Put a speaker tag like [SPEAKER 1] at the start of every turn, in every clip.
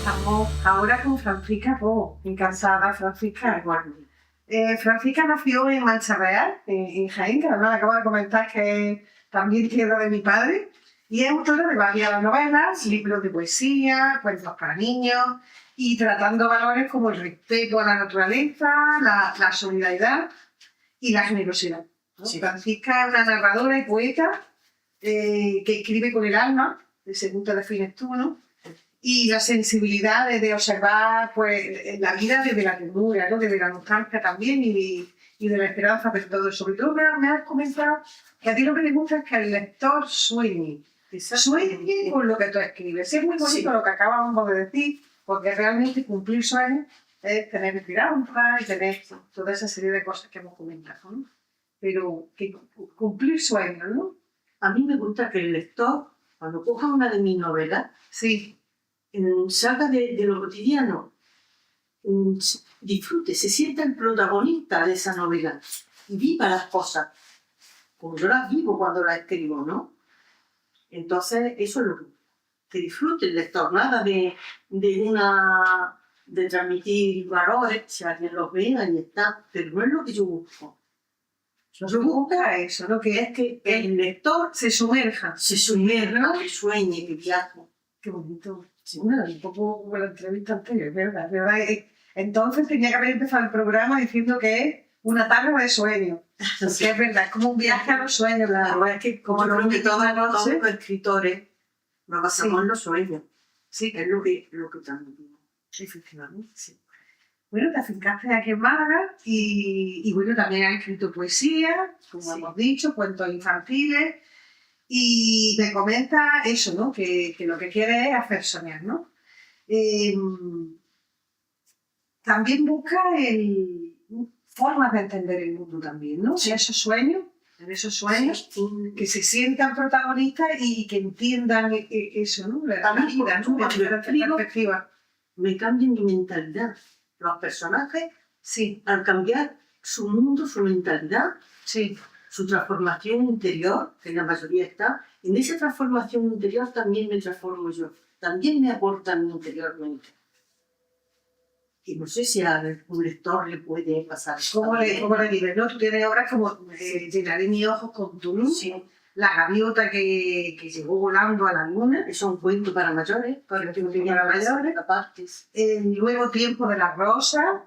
[SPEAKER 1] Estamos ahora con Francisca Po, encantada Francisca. Francisca nació en Mancha Real, en Jaén, que además acabo de comentar que es también tierra de mi padre, y es autora de varias novelas, libros de poesía, cuentos para niños, y tratando valores como el respeto a la naturaleza, la solidaridad y la generosidad, ¿no? Sí. Francisca es una narradora y poeta que escribe con el alma, según te defines tú, ¿no? Y la sensibilidad de observar pues, la vida desde la ternura, ¿no? Desde la nostalgia también y de la esperanza, pero todo. Sobre todo me has comentado que a ti lo que te gusta es que el lector sueñe con lo que tú escribes. Es muy bonito lo que acabamos de decir, porque realmente cumplir sueños es tener esperanza y tener toda esa serie de cosas que hemos comentado, ¿no? Pero que cumplir sueños, ¿no?
[SPEAKER 2] A mí me gusta que el lector, cuando coja una de mis novelas,
[SPEAKER 1] sí,
[SPEAKER 2] salga de lo cotidiano, disfrute, se sienta el protagonista de esa novela, viva las cosas, como yo las vivo cuando las escribo, ¿no? Entonces, eso es lo que disfrute el lector, nada de transmitir valores, si alguien los ve, ahí está, pero no es lo que yo busco.
[SPEAKER 1] Yo busco eso, ¿no? Que es que el lector se sumerja,
[SPEAKER 2] ¿no? Que sueñe, que viaje.
[SPEAKER 1] Qué bonito. Sí, bueno, un poco como la entrevista anterior, ¿verdad? Entonces tenía que haber empezado el programa diciendo que es una tarde de sueños. Porque sí. Es verdad, es como un viaje a los sueños. La verdad es que como
[SPEAKER 2] creo que todos los escritores nos basamos en los sueños.
[SPEAKER 1] Sí.
[SPEAKER 2] Es lo que transmitimos.
[SPEAKER 1] Efectivamente, sí. Bueno, te afincaste aquí en Málaga y bueno, también has escrito poesía, como hemos dicho, cuentos infantiles. Y me comenta eso, ¿no? Que lo que quiere es hacer soñar, ¿no? También busca formas de entender el mundo también, ¿no? Sí. En esos sueños, sí. Que se sientan protagonistas y que entiendan eso, ¿no? La vida, ¿no?
[SPEAKER 2] Perspectiva. Me cambia mi mentalidad. Los personajes,
[SPEAKER 1] sí.
[SPEAKER 2] Al cambiar su mundo, su mentalidad,
[SPEAKER 1] sí.
[SPEAKER 2] Su transformación interior, que en la mayoría está, en esa transformación interior también me transformo yo, también me aportan interiormente. Y no sé si a un lector le puede pasar.
[SPEAKER 1] ¿Cómo le vives, no? Tú tienes obras como Llenaré mis ojos con tu luz,
[SPEAKER 2] sí.
[SPEAKER 1] La gaviota que llegó volando a la luna.
[SPEAKER 2] Es un cuento para mayores,
[SPEAKER 1] El nuevo tiempo de las rosas.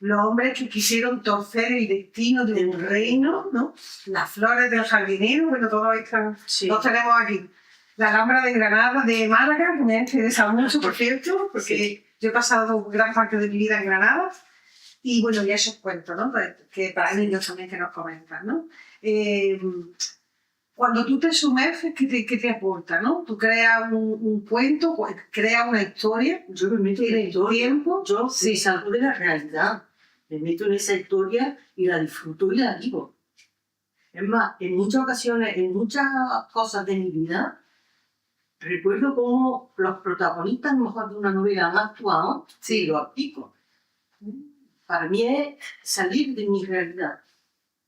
[SPEAKER 1] Los hombres que quisieron torcer el destino de un reino, ¿no? Las flores del jardinero, bueno, todo esto los tenemos aquí. La Alhambra de Granada, de Málaga, que me ha interesado mucho, por cierto, porque yo he pasado gran parte de mi vida en Granada. Y bueno, y esos cuentos, ¿no? Que para niños también que nos comentan, ¿no? Cuando tú te sumerges, ¿qué te aporta, no? Tú creas un cuento, creas una historia.
[SPEAKER 2] Yo me meto en la historia.
[SPEAKER 1] Tiempo.
[SPEAKER 2] Yo salgo de la realidad. Me meto en esa historia y la disfruto y la vivo. Es más, en muchas ocasiones, en muchas cosas de mi vida, recuerdo cómo los protagonistas, a lo mejor de una novela más actual, lo aplico. Para mí es salir de mi realidad.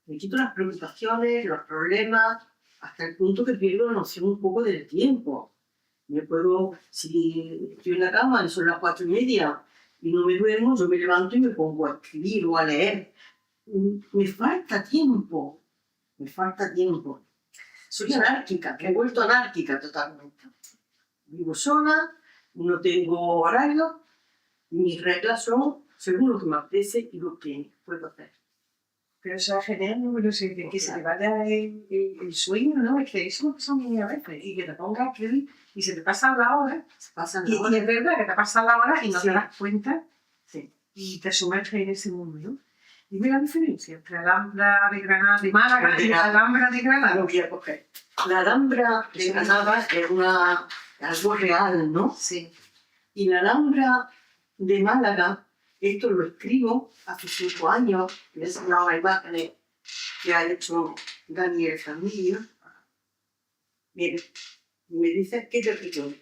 [SPEAKER 2] Me quito las preocupaciones, los problemas, hasta el punto que pierdo la noción un poco del tiempo. Si estoy en la cama y son las 4:30, y no me duermo, yo me levanto y me pongo a escribir o a leer. Me falta tiempo. Soy anárquica, me he vuelto anárquica totalmente. Vivo sola, no tengo horario, mis reglas son según lo que me apetece y lo que puedo hacer.
[SPEAKER 1] Pero eso es genial, ¿no? Pero que se te vaya el sueño, ¿no? Es que eso me pasa a mí a veces. Y que te pongas a escribir y se te pasa la hora. Y es verdad que te pasa la hora y no te das cuenta.
[SPEAKER 2] Sí.
[SPEAKER 1] Y te sumerges en ese mundo, ¿no? Dime la diferencia entre la Alhambra de Granada de Málaga y la Alhambra de Granada.
[SPEAKER 2] Lo voy a coger. La Alhambra de Granada es algo real, ¿no?
[SPEAKER 1] Sí.
[SPEAKER 2] Y la Alhambra de Málaga, esto lo escribo hace 5 años, es una imagen que ha hecho Daniel Camillo. Mire, me dice que te rico.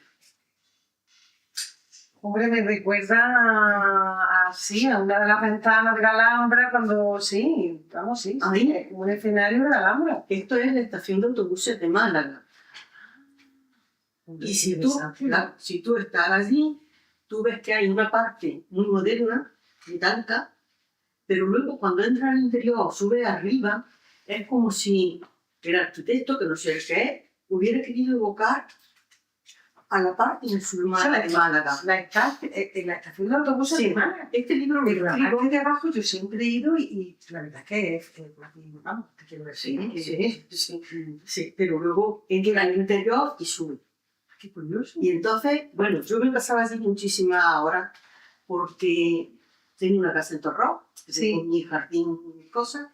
[SPEAKER 1] Hombre, me recuerda a una de las ventanas de la Alhambra cuando,
[SPEAKER 2] Ahí,
[SPEAKER 1] un escenario de la Alhambra.
[SPEAKER 2] Esto es la estación de autobuses de Málaga. Y si tú estás allí, tú ves que hay una parte muy moderna, metálica, pero luego cuando entras al interior, subes arriba, es como si el arquitecto, que no sé qué es, hubiera querido evocar a la parte musulmana de Málaga.
[SPEAKER 1] En la estación de autobuses
[SPEAKER 2] Sí,
[SPEAKER 1] de Málaga.
[SPEAKER 2] este libro lo
[SPEAKER 1] Pero la
[SPEAKER 2] escribo.
[SPEAKER 1] parte de abajo yo siempre he ido y la verdad es que vamos, te quiero decir.
[SPEAKER 2] Sí, pero luego entra al interior y sube.
[SPEAKER 1] Qué curioso.
[SPEAKER 2] Y entonces, bueno, yo me pasaba así muchísimas horas porque tengo una casa en Torró,
[SPEAKER 1] Sí.
[SPEAKER 2] con mi jardín y cosas,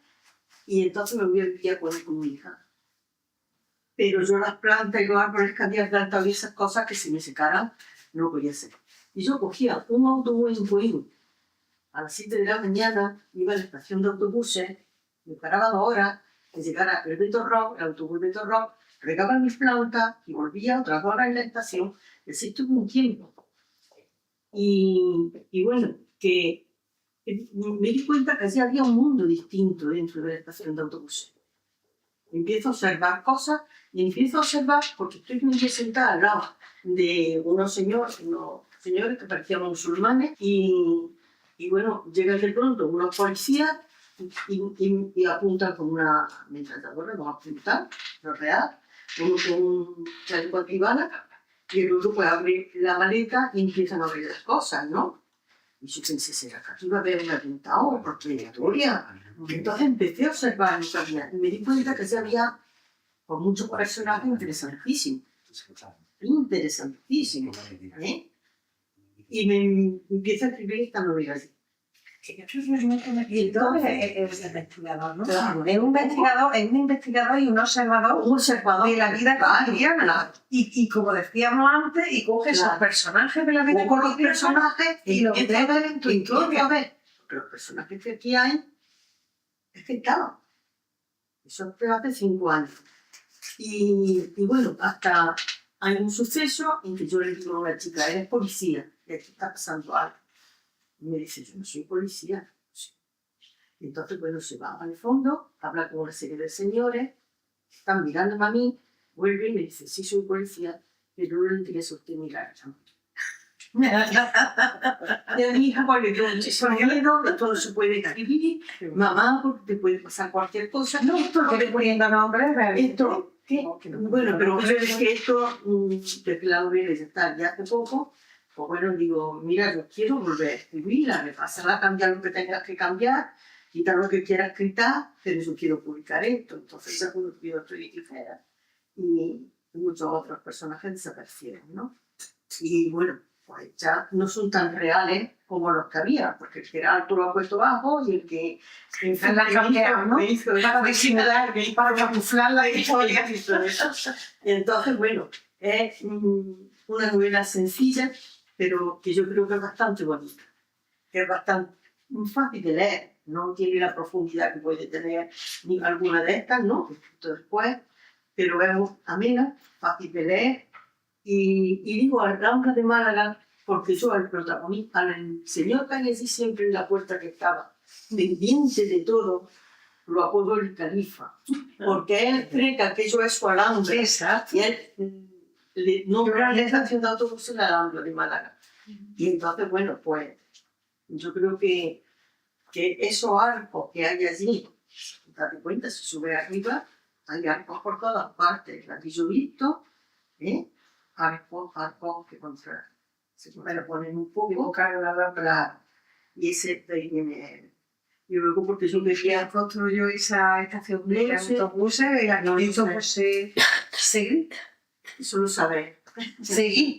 [SPEAKER 2] y entonces me voy a vivir con mi hija. Pero yo las plantas y los árboles que había plantado y esas cosas que se me secaran, no lo podía hacer. Y yo cogía un autobús en Coín a las 7 de la mañana, iba a la estación de autobuses, me paraba 2 horas, que llegara el autobús de Torró, regaba mis plantas y volvía otras horas en la estación, y así tuve un tiempo. Y bueno, que me di cuenta que así había un mundo distinto dentro de la estación de autobuses. Empiezo a observar cosas y empiezo a observar, porque estoy muy sentada al lado de unos señores que parecían musulmanes y bueno, llegan de pronto unos policías y apuntan con una ametralladora, van a apuntar, lo real, uno con un chaleco antibala y el otro pues abre la maleta y empiezan a abrir las cosas, ¿no? Y yo pensé, ¿será que aquí va a haber un atentado por trayectoria? Entonces empecé a observar lo que había y me di cuenta que ya había por muchos personajes interesantísimos. Interesantísimos. ¿Eh? Y me empiezo a escribir esta novela.
[SPEAKER 1] Y entonces es investigador, ¿no?
[SPEAKER 2] Claro.
[SPEAKER 1] Es un investigador y un observador de la vida cotidiana. Y como decíamos antes, y coge esos personajes de la vida
[SPEAKER 2] Cojo los
[SPEAKER 1] cotidiana
[SPEAKER 2] personajes
[SPEAKER 1] y los
[SPEAKER 2] empiezo a ver
[SPEAKER 1] en tu historia.
[SPEAKER 2] a ver. Porque los personajes que aquí hay, es que claro, eso fue hace 5 años. Y bueno, hasta hay un suceso en que yo le digo a una chica, eres policía, y aquí está pasando algo. Y me dice, yo no soy policía. Sí. Y entonces, bueno, se va al fondo, habla con una serie de señores, están mirándome a mí, vuelve y me dice, sí, soy policía, pero no le interesa a usted mirar. Y a mi hija, pues le dio muchísimo miedo, esto no se puede escribir, mamá, porque te puede pasar cualquier cosa.
[SPEAKER 1] No, esto que le poniendo nombre realmente.
[SPEAKER 2] Esto, ¿qué? Bueno, pero es que esto, desde la novela ya está, ya hace poco, pues bueno, digo, mira, yo quiero volver a escribirla, repasarla, cambiar lo que tengas que cambiar, quitar lo que quieras quitar, pero yo quiero publicar esto. Entonces ya cuando escribo estoy ligera y muchos otros personajes desaparecieron, ¿no? Y bueno, pues ya no son tan reales como los que había, porque el que era alto lo ha puesto bajo y el que
[SPEAKER 1] La han cambiado, ¿no? Para disimular, para camuflar la historia.
[SPEAKER 2] Y entonces, bueno, es una novela sencilla, pero que yo creo que es bastante bonita, que es bastante fácil de leer, no tiene la profundidad que puede tener ni alguna de estas, ¿no? Después, pero es amena, fácil de leer. Y digo Alhambra de Málaga porque yo al protagonista, al señor que hay allí siempre en la puerta que estaba, pendiente de todo, lo apodo el califa, porque él cree que aquello es su Alhambra.
[SPEAKER 1] Exacto.
[SPEAKER 2] Y él le nombra la estación de autobús en la Alhambra de Málaga. Y entonces, bueno, pues yo creo que esos arcos que hay allí, date cuenta, si sube arriba, hay arcos por todas partes. Aquí yo he visto, arcos que se ponen un poco, claro. Y ese de ahí viene. Y luego porque yo
[SPEAKER 1] ¿Quién construyó esa estación de autobuses? El arquitecto José Seguí.
[SPEAKER 2] Eso lo sabes.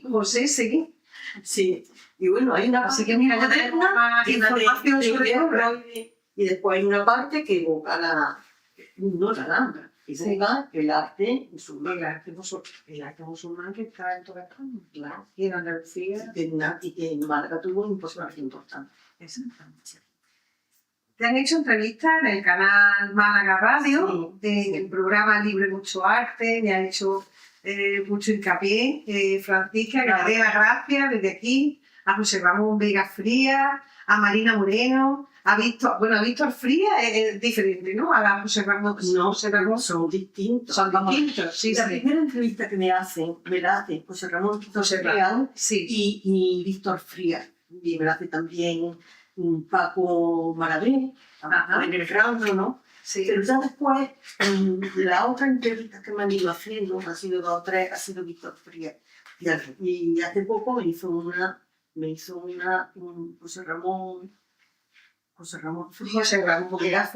[SPEAKER 1] José Seguí.
[SPEAKER 2] Sí. Y bueno, hay una
[SPEAKER 1] Así que mira, ya tenemos más información sobre obra.
[SPEAKER 2] Y después hay una parte que evoca no la Alhambra, evoca el arte musulmán.
[SPEAKER 1] El arte musulmán que está en toda España.
[SPEAKER 2] Claro.
[SPEAKER 1] Y en Andalucía.
[SPEAKER 2] Y que en Málaga tuvo un personaje importante.
[SPEAKER 1] Exactamente. Te han hecho entrevistas en el canal Málaga Radio, en el programa Libre Mucho Arte, me ha hecho mucho hincapié, Francisca, que le dé las gracias desde aquí a José Ramón Vega Frías, a Marina Moreno, A Víctor Frías es diferente, ¿no? A José Ramón.
[SPEAKER 2] No,
[SPEAKER 1] José Ramón.
[SPEAKER 2] son distintos.
[SPEAKER 1] Son
[SPEAKER 2] Vamos,
[SPEAKER 1] distintos, sí,
[SPEAKER 2] la
[SPEAKER 1] sí.
[SPEAKER 2] primera entrevista que me la hace José Ramón
[SPEAKER 1] José
[SPEAKER 2] Frías
[SPEAKER 1] Ramón, sí.
[SPEAKER 2] y Víctor Frías. Y me la hace también Paco Maravén, en el rango, ¿no?
[SPEAKER 1] Sí.
[SPEAKER 2] Pero ya después, la otra entrevista que me han ido haciendo, ha sido 2 o 3, ha sido Víctor Frías. Y hace poco me hizo una José Ramón Frías.
[SPEAKER 1] José Ramón Frías.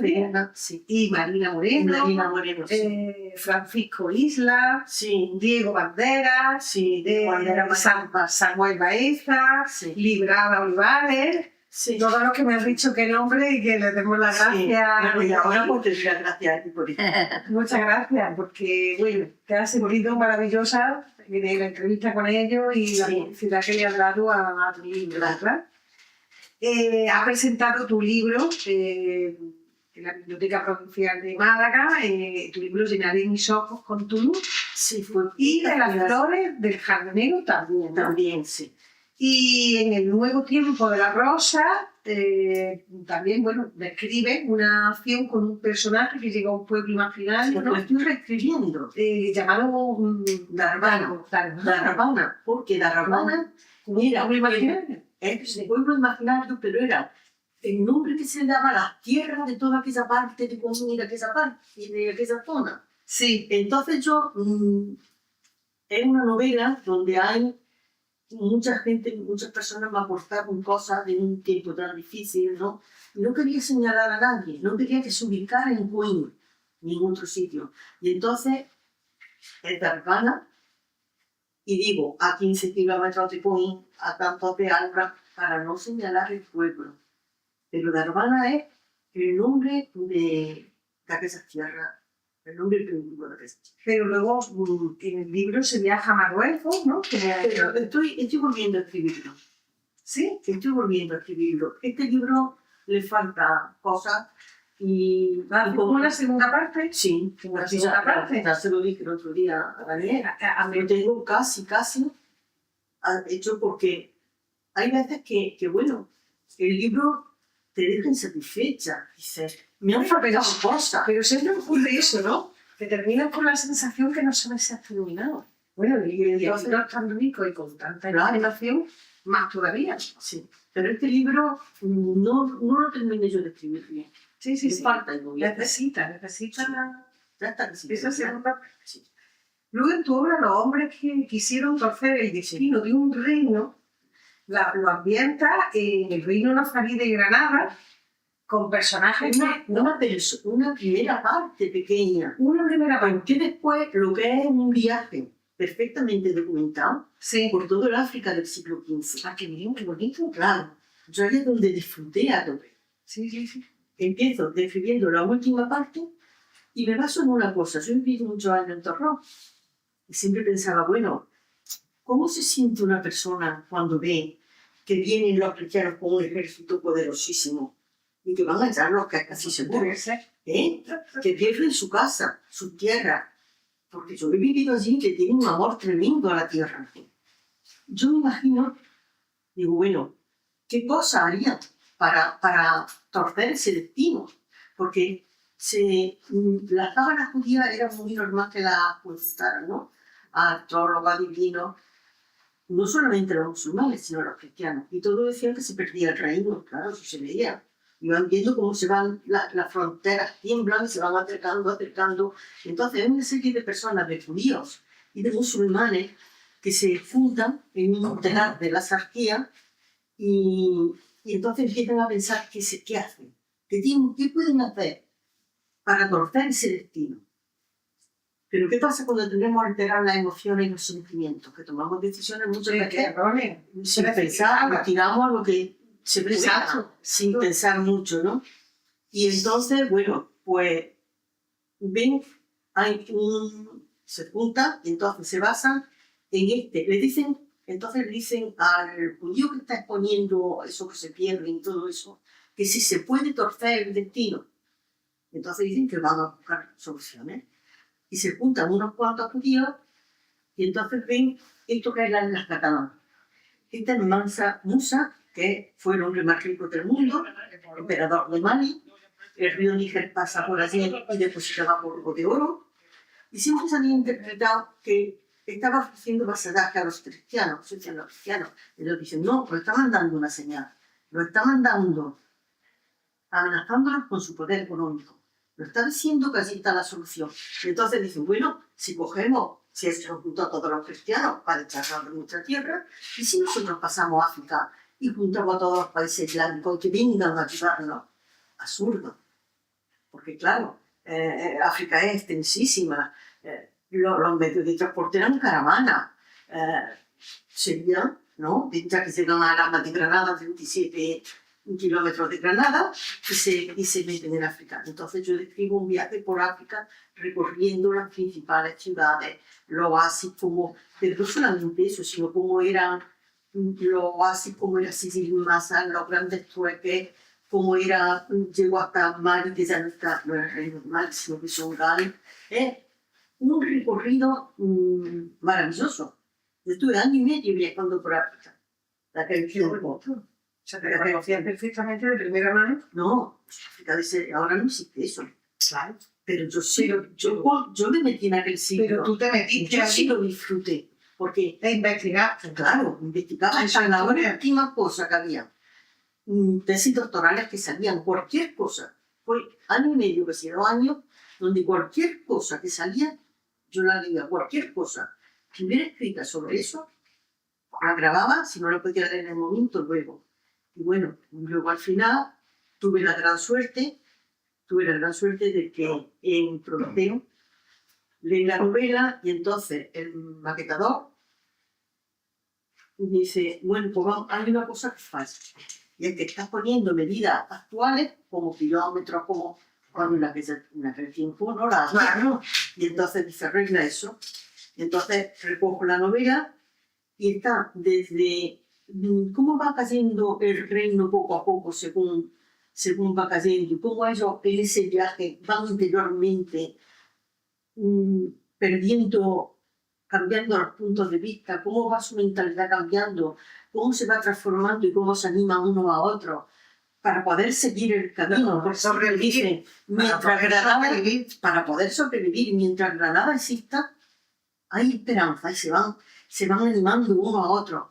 [SPEAKER 2] Sí.
[SPEAKER 1] Y Marina Moreno.
[SPEAKER 2] Marina Moreno, sí.
[SPEAKER 1] Francisco Isla.
[SPEAKER 2] Sí.
[SPEAKER 1] Diego Banderas.
[SPEAKER 2] Sí, Banderas
[SPEAKER 1] Samuel Baeza.
[SPEAKER 2] Sí.
[SPEAKER 1] Librada Olivares.
[SPEAKER 2] Sí.
[SPEAKER 1] Todos los que me han dicho que nombre y que les demos las gracias.
[SPEAKER 2] Sí. Bueno, y ahora pues te doy las gracias a ti por eso.
[SPEAKER 1] Muchas gracias, porque bueno, te has sentido maravillosa de la entrevista con ellos y la publicidad que le has dado a tu libro, ¿verdad? Has presentado tu libro en la Biblioteca Provincial de Málaga, tu libro Llenaré mis ojos con tu luz,
[SPEAKER 2] Sí, fue.
[SPEAKER 1] y de las flores del jardinero también, ¿no?
[SPEAKER 2] También, sí.
[SPEAKER 1] Y en el nuevo tiempo de la rosa, también, bueno, describe una acción con un personaje que llega a un pueblo imaginario,
[SPEAKER 2] Lo
[SPEAKER 1] ¿no?
[SPEAKER 2] estoy reescribiendo.
[SPEAKER 1] Llamado
[SPEAKER 2] Darvana. Darvana, porque Darvana era
[SPEAKER 1] pueblo imaginario.
[SPEAKER 2] Es un pueblo imaginario, pero era el nombre que se le daba a las tierras de toda aquella parte de Común y de aquella parte y de aquella zona.
[SPEAKER 1] Sí.
[SPEAKER 2] Entonces yo, es una novela donde hay mucha gente, muchas personas me aportaron cosas en un tiempo tan difícil, ¿no? No quería señalar a nadie, no quería que se ubicara en Coín, ni en otro sitio. Y entonces, es Darvana, y digo, a 15 kilómetros de Coín, a tantos de Alba, para no señalar el pueblo. Pero Darvana es el nombre de aquellas tierras, el nombre primitivo de aquellas tierras.
[SPEAKER 1] Pero luego en el libro se viaja a Marruecos, ¿no?
[SPEAKER 2] Pero estoy volviendo a escribirlo.
[SPEAKER 1] ¿Sí?
[SPEAKER 2] Estoy volviendo a escribirlo. Este libro le falta cosas y...
[SPEAKER 1] ¿Como una segunda parte?
[SPEAKER 2] Sí,
[SPEAKER 1] una segunda parte.
[SPEAKER 2] Ya se lo dije el otro día a Daniel. Lo tengo casi hecho porque hay veces que bueno, el libro te deja insatisfecha. Dices, me han faltado cosas.
[SPEAKER 1] Pero siempre ocurre eso, ¿no? Que terminas con la sensación que no sabes si has terminado. Bueno, y el libro es tan rico y con tanta imaginación, más todavía.
[SPEAKER 2] Sí, pero este libro no lo terminé yo de escribir bien.
[SPEAKER 1] Sí.
[SPEAKER 2] Falta el movimiento.
[SPEAKER 1] Necesita
[SPEAKER 2] Ya está.
[SPEAKER 1] esa segunda parte. Sí. Luego en tu obra, los hombres que quisieron torcer el destino de un reino, lo ambienta en el reino nazarí de Granada, con personajes...
[SPEAKER 2] Una primera parte pequeña.
[SPEAKER 1] Una primera parte.
[SPEAKER 2] Porque después lo que es un viaje perfectamente documentado por todo el África del siglo XV.
[SPEAKER 1] Ah, qué bien, qué bonito.
[SPEAKER 2] Claro. Yo ahí es donde disfruté a tope.
[SPEAKER 1] Sí.
[SPEAKER 2] Empiezo describiendo la última parte y me baso en una cosa. Yo he vivido muchos años en Torrón y siempre pensaba, bueno, ¿cómo se siente una persona cuando ve que vienen los cristianos con un ejército poderosísimo y que van a echarlos casi seguros? Que pierden su casa, su tierra, porque yo he vivido allí que tienen un amor tremendo a la tierra. Yo me imagino, digo, bueno, ¿qué cosa harían para torcer ese destino? Porque las sábanas judías eran muy normal que las consultaran, ¿no? A astrólogos, adivinos, no solamente los musulmanes, sino los cristianos. Y todos decían que se perdía el reino, claro, eso se veía. Iban viendo cómo se van las fronteras, tiemblan y se van acercando. Entonces hay una serie de personas, de judíos y de musulmanes, que se juntan en un telar de la sarquía y entonces empiezan a pensar qué hacen, qué pueden hacer para torcer ese destino. Pero ¿qué pasa cuando tenemos alterar las emociones y los sentimientos? Que tomamos decisiones muchas veces sin pensar, nos tiramos a lo que se presenta, sin pensar mucho, ¿no? Y entonces, bueno, pues ven, se juntan y entonces se basan en entonces le dicen al judío que está exponiendo eso que se pierde y todo eso, que si se puede torcer el destino. Entonces dicen que van a buscar soluciones. Y se juntan unos cuantos judíos y entonces ven esto que es las catalanas. Esta es Mansa Musa, que fue el hombre más rico del mundo, emperador de Mali. El río Níger pasa por allí y depositaba polvo de oro. Y siempre se había interpretado que estaba ofreciendo vasallaje a los cristianos. Ellos dicen, no, pero está mandando una señal. Lo está mandando, amenazándolos con su poder económico. Lo está diciendo que allí está la solución. Y entonces dicen, bueno, si se juntó a todos los cristianos para echarnos de nuestra tierra, y si nosotros pasamos a África y juntamos a todos los países islámicos que vengan a ayudarnos, absurdo. Porque claro, África es extensísima, los medios de transporte eran caravanas, serían, ¿no? Mientras que llegan a las de Granada, 37 kilómetros de Granada, y se meten en África. Entonces yo describo un viaje por África recorriendo las principales ciudades, los oasis, pero no solamente eso, sino cómo eran los oasis, cómo era Sicily Massa, los grandes trueques, cómo era, llegó hasta Mali, que ya no está, no es Reino de Mali, sino que son Gal. Un recorrido maravilloso. Yo estuve año y medio viajando por África.
[SPEAKER 1] O sea, te la conocías perfectamente de primera mano.
[SPEAKER 2] No, África ahora no existe eso.
[SPEAKER 1] Claro.
[SPEAKER 2] Pero yo sí, yo me metí en aquel sitio.
[SPEAKER 1] Pero tú te metiste
[SPEAKER 2] yo
[SPEAKER 1] allí.
[SPEAKER 2] Sí lo disfruté. Porque,
[SPEAKER 1] investigaste.
[SPEAKER 2] claro, investigaba.
[SPEAKER 1] Esa
[SPEAKER 2] La
[SPEAKER 1] historia.
[SPEAKER 2] última cosa que había, tesis doctorales que salían, cualquier cosa. Fue año y medio, que 2 años, donde cualquier cosa que salía, yo la leía, cualquier cosa. Si hubiera escrita sobre eso, la grababa, si no la podía leer en el momento, luego. Y bueno, luego al final tuve la gran suerte de que en Prometeo leí la novela y entonces el maquetador dice, bueno, pues hay una cosa que falta. Y es que estás poniendo medidas actuales, como kilómetros, como cuando en aquel tiempo no las hacía.
[SPEAKER 1] Claro.
[SPEAKER 2] Y entonces dice, arregla eso. Y entonces recojo la novela y está desde cómo va cayendo el reino poco a poco según va cayendo, y cómo ellos en ese viaje van interiormente cambiando los puntos de vista, cómo va su mentalidad cambiando, cómo se va transformando y cómo se animan unos a otros para poder seguir el camino,
[SPEAKER 1] Para sobrevivir.
[SPEAKER 2] Para poder sobrevivir. Mientras Granada exista, hay esperanza y se van animando uno a otro.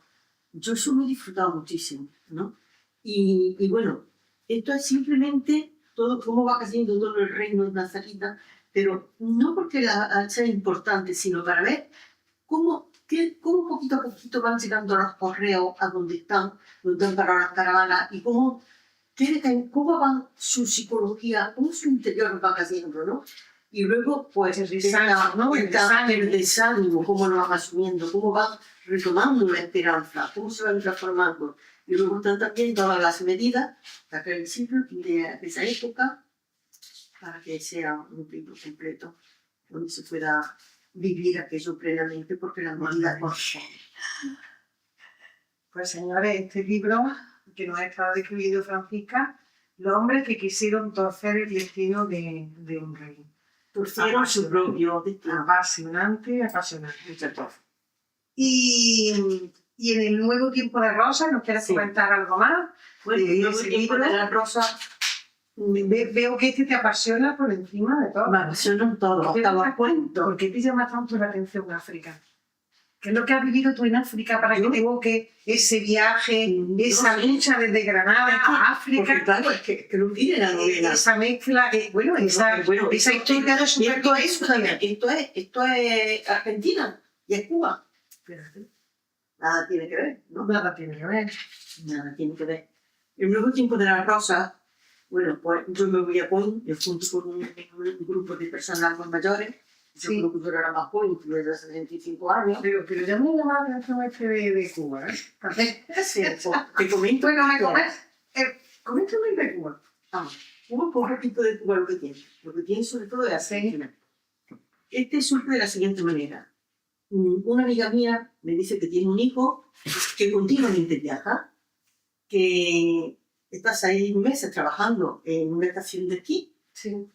[SPEAKER 2] Yo eso lo he disfrutado muchísimo, ¿no? Y bueno, esto es simplemente todo cómo va cayendo todo el reino de Nazarita, pero no porque sea importante, sino para ver cómo poquito a poquito van llegando los correos a donde han parado las caravanas, y cómo van su psicología, cómo su interior va cayendo, ¿no? Y luego, pues, el desánimo, cómo lo van asumiendo, cómo van retomando la esperanza, cómo se van transformando. Y luego están también todas las medidas de aquel siglo, de esa época, para que sea un libro completo, donde se pueda vivir aquello plenamente, porque la humanidad corresponde.
[SPEAKER 1] Pues señores, este libro que nos ha estado describiendo Francisca, los hombres que quisieron torcer el destino de un rey.
[SPEAKER 2] Torcieron su propio destino.
[SPEAKER 1] Apasionante. Y en el nuevo tiempo de Rosa, ¿nos quieres comentar algo más?
[SPEAKER 2] Bueno, el nuevo tiempo de la Rosa.
[SPEAKER 1] Veo que este te apasiona por encima de todo.
[SPEAKER 2] Me apasionan todos, hasta los cuentos.
[SPEAKER 1] ¿Por qué te llama tanto la atención África? ¿Qué es lo que has vivido tú en África para que te evoque ese viaje, esa lucha desde Granada a África?
[SPEAKER 2] Porque claro, es que lo pide la novela.
[SPEAKER 1] Esa mezcla, esa historia de
[SPEAKER 2] Esto es Argentina y es Cuba. Nada tiene que ver, ¿no?
[SPEAKER 1] Nada tiene que ver.
[SPEAKER 2] Nada tiene que ver. El nuevo tiempo de la Rosa, bueno, pues yo me voy a Point, yo junto con un grupo de personas más mayores. Yo creo que yo era más joven, tuve 65 años.
[SPEAKER 1] Pero ya me llamaba la atención de Cuba, ¿eh?
[SPEAKER 2] Sí, te comento.
[SPEAKER 1] Bueno, coméntame de Cuba.
[SPEAKER 2] Vamos, un poquito de Cuba lo que tiene sobre todo es Argentina. Este surge de la siguiente manera. Una amiga mía me dice que tiene un hijo que continuamente viaja, que está 6 meses trabajando en una estación de esquí,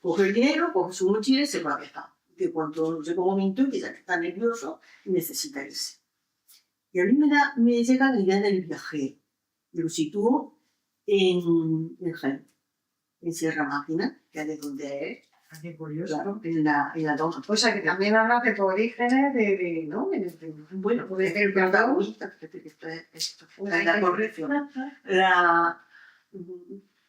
[SPEAKER 2] coge el dinero, coge su mochila y se va a viajar. Que cuando llega un momento en que ya está nervioso y necesita irse. Y a mí me llega la idea del viajero. Y lo sitúo en Jaén, en Sierra Máquina, que es de donde es.
[SPEAKER 1] Qué curioso.
[SPEAKER 2] Claro, en la Doma.
[SPEAKER 1] O sea, que también hablas de tu orígenes, ¿no?
[SPEAKER 2] Bueno,
[SPEAKER 1] de
[SPEAKER 2] el protagonista, fíjate que esto es la corrección.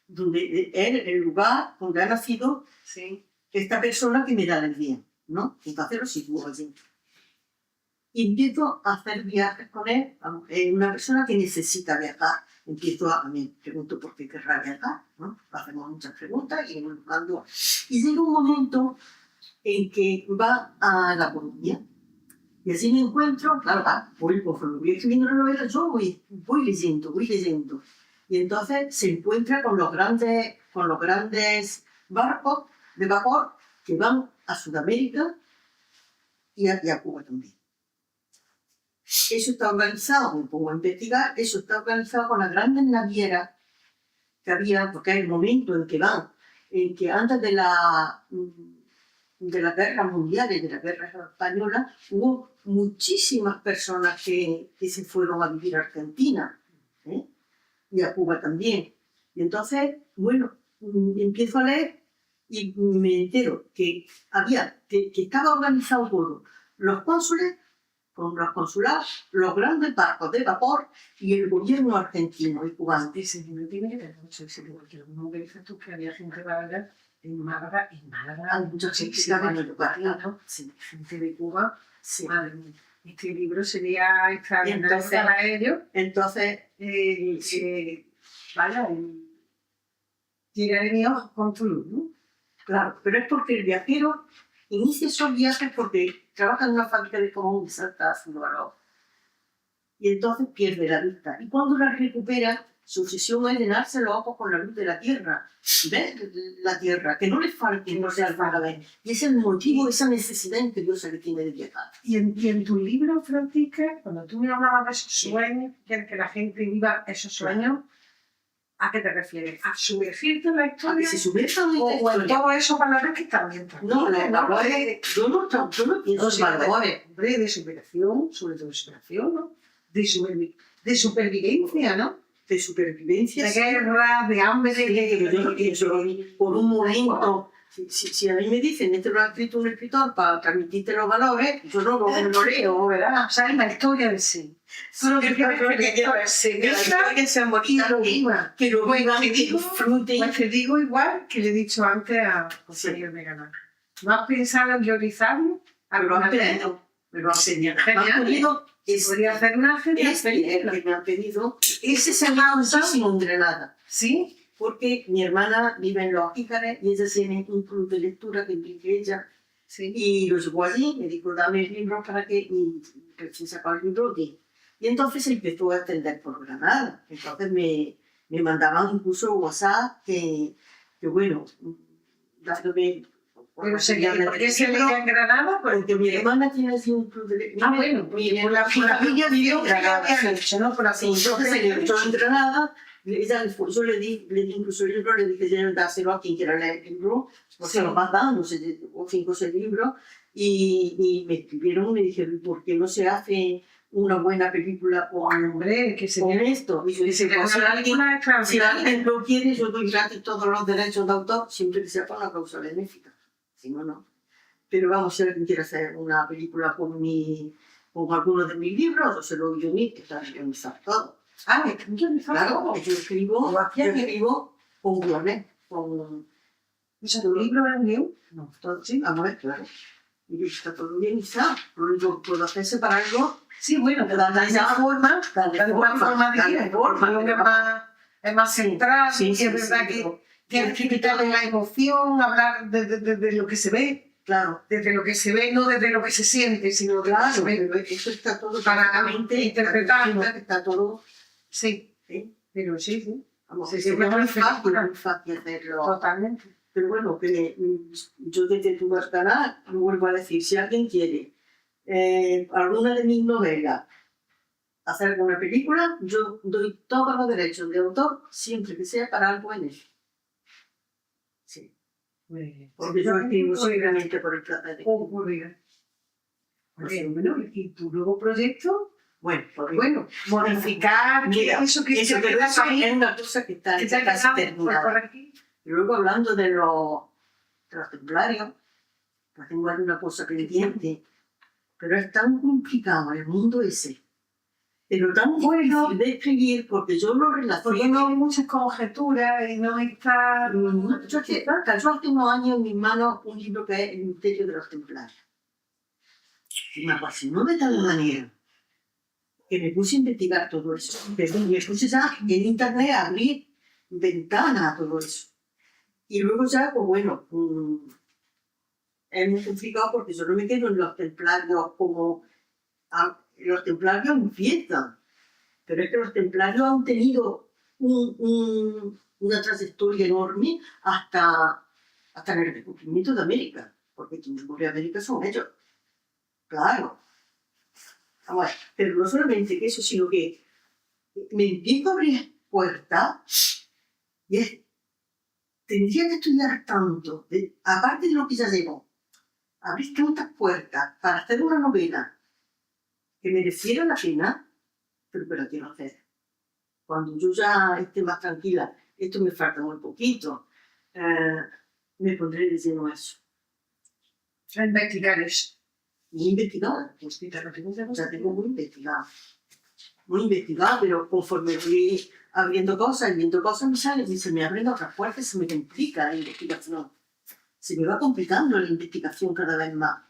[SPEAKER 2] Donde el lugar donde ha nacido
[SPEAKER 1] Sí.
[SPEAKER 2] esta persona que me da el día, ¿no? Entonces lo sitúo allí. Y empiezo a hacer viajes con él. Es una persona que necesita viajar. Me pregunto por qué querrá viajar, ¿no? Hacemos muchas preguntas y llega un momento en que va a La Coruña. Y así me encuentro, claro, voy escribiendo la novela, yo voy leyendo. Y entonces se encuentra con los grandes barcos de vapor que van a Sudamérica y a Cuba también. Eso está organizado, me pongo a investigar, eso está organizado con las grandes navieras que había, porque es el momento en que van, en que antes de las guerras mundiales, de la guerra española, hubo muchísimas personas que se fueron a vivir a Argentina, ¿eh? Y a Cuba también. Y entonces, bueno, empiezo a leer y me entero que estaba organizado todo. Los cónsules, con los consulados, los grandes barcos de vapor y el gobierno argentino y cubano.
[SPEAKER 1] Ese libro tiene que tener mucho éxito, porque lo mismo que dices tú, que había gente valga en Málaga,
[SPEAKER 2] hay mucha gente que va en lugar,
[SPEAKER 1] ¿no?
[SPEAKER 2] Sí.
[SPEAKER 1] Gente de Cuba.
[SPEAKER 2] Sí.
[SPEAKER 1] Madre mía. Este libro sería extraordinario
[SPEAKER 2] Entonces,
[SPEAKER 1] para ellos.
[SPEAKER 2] Entonces,
[SPEAKER 1] Vaya, llegaríamos con tu luz, ¿no?
[SPEAKER 2] claro, pero es porque el viajero inicia esos viajes porque trabaja en una fábrica de jabón y salta a su valor. Y entonces pierde la vista. Y cuando la recupera, su obsesión es llenarse los ojos con la luz de la tierra. ¿Ves? La tierra, que no le falte, no se para ver. Y ese es el motivo, esa necesidad imperiosa que tiene de viajar.
[SPEAKER 1] Y en tu libro, Francisca, cuando tú me hablabas de esos sueños, quieres que la gente viva esos sueños, ¿a qué te refieres? ¿A sumergirte en la historia?
[SPEAKER 2] A que se sumerja en la
[SPEAKER 1] ¿O en
[SPEAKER 2] historia.
[SPEAKER 1] todos esos valores que también
[SPEAKER 2] No, los valores, yo no pienso en valores.
[SPEAKER 1] Hombre, de superación, sobre todo de superación, ¿no? De supervivencia, ¿no?
[SPEAKER 2] De supervivencia.
[SPEAKER 1] De guerra, de hambre,
[SPEAKER 2] Pero yo no pienso por un momento. Si a mí me dicen, esto lo ha escrito un escritor para transmitirte los valores, yo no lo leo, ¿verdad?
[SPEAKER 1] O sea, es la historia de sí. Pero que
[SPEAKER 2] la historia sea bonita, que lo vivan, que disfruten.
[SPEAKER 1] Pues te digo igual que le he dicho antes a José Miguel Meganá. ¿No has pensado en guionizarlo?
[SPEAKER 2] Me lo han pedido. Me lo han pedido.
[SPEAKER 1] Podría hacer una genial película.
[SPEAKER 2] Que me han pedido.
[SPEAKER 1] Ese se me ha usado
[SPEAKER 2] Muchísimo en Granada.
[SPEAKER 1] ¿Sí?
[SPEAKER 2] Porque mi hermana vive en Los Jícares y ella tiene un club de lectura que dirige ella.
[SPEAKER 1] Sí.
[SPEAKER 2] Y lo llevó allí, me dijo, dame el libro para que... Y se sacó el libro y entonces se empezó a extender por Granada. Entonces me mandaban incluso WhatsApp que bueno, dándome...
[SPEAKER 1] Pero ¿por qué se leía en Granada?
[SPEAKER 2] Porque mi hermana tiene así un club de lectura.
[SPEAKER 1] Bueno,
[SPEAKER 2] por la familia vivió en Granada. Entonces se le echó en Granada. Yo le di incluso el libro, le dije dárselo a quien quiera leer el libro, porque se lo más dan, no sé, 5 o 6 libros, y me escribieron y me dijeron, ¿por qué no se hace una buena película con esto? Y yo dije, pues, si alguien lo quiere, yo doy gratis todos los derechos de autor, siempre que sea con una causa benéfica, si no, no. Pero vamos, si alguien quiere hacer una película con alguno de mis libros, yo se lo guionizo, está guionizado todo. Claro, yo escribo con guiones, con...
[SPEAKER 1] O sea, ¿tu libro es mío?
[SPEAKER 2] No, todo, sí, vamos a ver, claro. Y está todo guionizado. Lo único que puedo hacer es separarlo.
[SPEAKER 1] Sí, bueno, darle forma, es más central,
[SPEAKER 2] sí,
[SPEAKER 1] es verdad que tienes que quitarle la emoción, hablar de lo que se ve.
[SPEAKER 2] Claro.
[SPEAKER 1] Desde lo que se ve, no desde lo que se siente, sino de lo que se ve.
[SPEAKER 2] Eso está todo
[SPEAKER 1] Para interpretar.
[SPEAKER 2] Está todo...
[SPEAKER 1] Sí, pero sí.
[SPEAKER 2] Vamos,
[SPEAKER 1] Sí,
[SPEAKER 2] es muy fácil hacerlo.
[SPEAKER 1] Totalmente.
[SPEAKER 2] Pero bueno, que yo desde tu canal lo vuelvo a decir, si alguien quiere alguna de mis novelas hacer alguna película, yo doy todos los derechos de autor, siempre que sea para algo en eso. Sí. Porque yo escribo simplemente por el placer de
[SPEAKER 1] ocurrir. Bueno, ¿y tu nuevo proyecto?
[SPEAKER 2] Bueno,
[SPEAKER 1] Bueno, modificar,
[SPEAKER 2] mira,
[SPEAKER 1] eso que
[SPEAKER 2] eso,
[SPEAKER 1] se
[SPEAKER 2] pero
[SPEAKER 1] queda
[SPEAKER 2] eso
[SPEAKER 1] ahí,
[SPEAKER 2] es una cosa que está
[SPEAKER 1] que te ha
[SPEAKER 2] casi
[SPEAKER 1] quedado
[SPEAKER 2] terminada.
[SPEAKER 1] por aquí.
[SPEAKER 2] Y luego hablando de los templarios, pues tengo ahí una cosa pendiente, pero es tan complicado el mundo ese, pero tan difícil de escribir porque yo lo
[SPEAKER 1] Porque
[SPEAKER 2] relaciono.
[SPEAKER 1] no hay muchas conjeturas y no está...
[SPEAKER 2] Yo que cayó hace unos años en mis manos un libro que es El misterio de los templarios. Y me apasionó de tal manera que me puse a investigar todo eso. Y me puse ya en internet a abrir ventanas a todo eso. Y luego ya, pues bueno, es muy complicado porque yo no me quedo en los templarios como... los templarios empiezan, pero es que los templarios han tenido una trayectoria enorme hasta en el descubrimiento de América, porque quien descubrió América son ellos. Claro. Vamos, pero no solamente que eso, sino que me empiezo a abrir puertas y tendría que estudiar tanto, aparte de lo que ya llevo, abrir tantas puertas para hacer una novela que mereciera la pena, pero que lo quiero hacer. Cuando yo ya esté más tranquila, esto me falta muy poquito, me pondré de lleno a eso.
[SPEAKER 1] A investigar eso.
[SPEAKER 2] Muy investigado, ya tengo muy investigado. Muy investigado, pero conforme voy abriendo cosas y viendo cosas, se me abren otras puertas, se me complica la investigación. Se me va complicando la investigación cada vez más.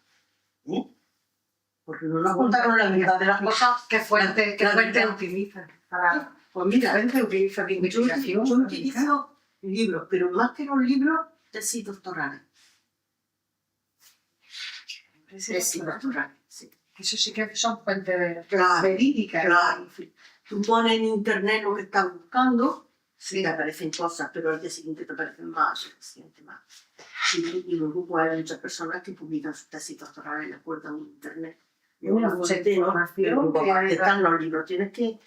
[SPEAKER 2] Porque no nos contaron la verdad de las cosas.
[SPEAKER 1] ¿Qué fuente utilizas?
[SPEAKER 2] Pues mira,
[SPEAKER 1] ¿Qué fuente utilizas de investigación?
[SPEAKER 2] yo utilizo libros, pero más que los libros, tesis doctorales. Tesis doctorales, sí.
[SPEAKER 1] Eso sí que son fuentes
[SPEAKER 2] Claro,
[SPEAKER 1] verídicas.
[SPEAKER 2] claro. Tú pones en internet lo que estás buscando,
[SPEAKER 1] Sí.
[SPEAKER 2] te aparecen cosas, pero al día siguiente te aparecen más, al siguiente más. Y luego pues, hay muchas personas que publican sus tesis doctorales y las cuelgan en internet. Y
[SPEAKER 1] Una
[SPEAKER 2] luego
[SPEAKER 1] mucha
[SPEAKER 2] te-
[SPEAKER 1] información
[SPEAKER 2] pero
[SPEAKER 1] que
[SPEAKER 2] aparte
[SPEAKER 1] hay.
[SPEAKER 2] están los libros, tienes que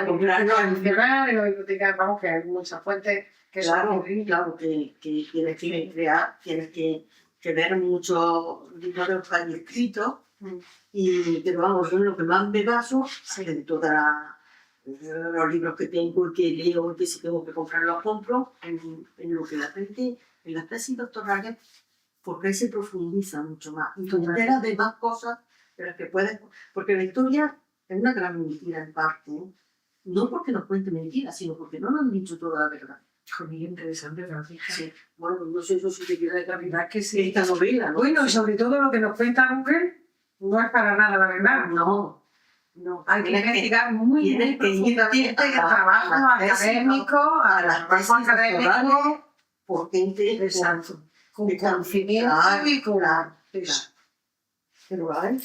[SPEAKER 2] comprarlos.
[SPEAKER 1] En la biblioteca, vamos, que hay muchas fuentes que
[SPEAKER 2] Claro,
[SPEAKER 1] son verídicas.
[SPEAKER 2] claro, que tienes que crear, tienes que ver muchos libros que hay escritos. Pero vamos, yo en lo que más me baso es de todos los libros que tengo y que leo y que si tengo que comprar los compro, en lo que la gente, en las tesis doctorales, porque ahí se profundiza mucho más. Y te enteras de más cosas de las que puedes. Porque la historia es una gran mentira en parte, ¿eh? No porque nos cuente mentiras, sino porque no nos han dicho toda la verdad.
[SPEAKER 1] Muy interesante, Francisca.
[SPEAKER 2] Sí. Bueno, no sé eso si te queda de
[SPEAKER 1] La
[SPEAKER 2] calidad
[SPEAKER 1] verdad es que sí.
[SPEAKER 2] esta novela, ¿no?
[SPEAKER 1] Bueno, y sobre todo lo que nos cuenta Google no es para nada la verdad.
[SPEAKER 2] No.
[SPEAKER 1] Hay que
[SPEAKER 2] Tienes
[SPEAKER 1] investigar muy
[SPEAKER 2] tienes que irte
[SPEAKER 1] profundamente el
[SPEAKER 2] a
[SPEAKER 1] trabajo
[SPEAKER 2] las tesis,
[SPEAKER 1] académico,
[SPEAKER 2] a las tesis doctorales, por gente
[SPEAKER 1] Exacto. Con
[SPEAKER 2] que está-
[SPEAKER 1] conocimiento
[SPEAKER 2] Claro,
[SPEAKER 1] y con...
[SPEAKER 2] claro,
[SPEAKER 1] eso.
[SPEAKER 2] Pero hay.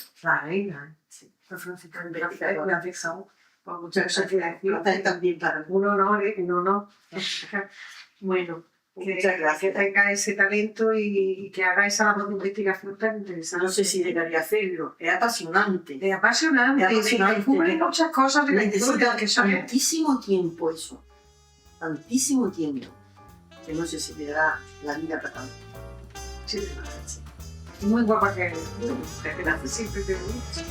[SPEAKER 1] Venga.
[SPEAKER 2] Sí.
[SPEAKER 1] Pues Francisca,
[SPEAKER 2] Investigadora.
[SPEAKER 1] una afección.
[SPEAKER 2] Pues muchas gracias también para mí.
[SPEAKER 1] Un honor, un honor.
[SPEAKER 2] Bueno,
[SPEAKER 1] Que,
[SPEAKER 2] muchas
[SPEAKER 1] que
[SPEAKER 2] gracias.
[SPEAKER 1] tenga ese talento y que haga esa labor de investigación tan interesante.
[SPEAKER 2] No sé si debería hacerlo. Es apasionante.
[SPEAKER 1] Es apasionante.
[SPEAKER 2] Es apasionante.
[SPEAKER 1] Y se descubren muchas cosas de la historia
[SPEAKER 2] Necesita
[SPEAKER 1] que son...
[SPEAKER 2] tantísimo tiempo eso. Tantísimo tiempo. Que no sé si me dará la vida para tanto.
[SPEAKER 1] Sí, muy guapa que eres. Gracias, siempre te lo he dicho.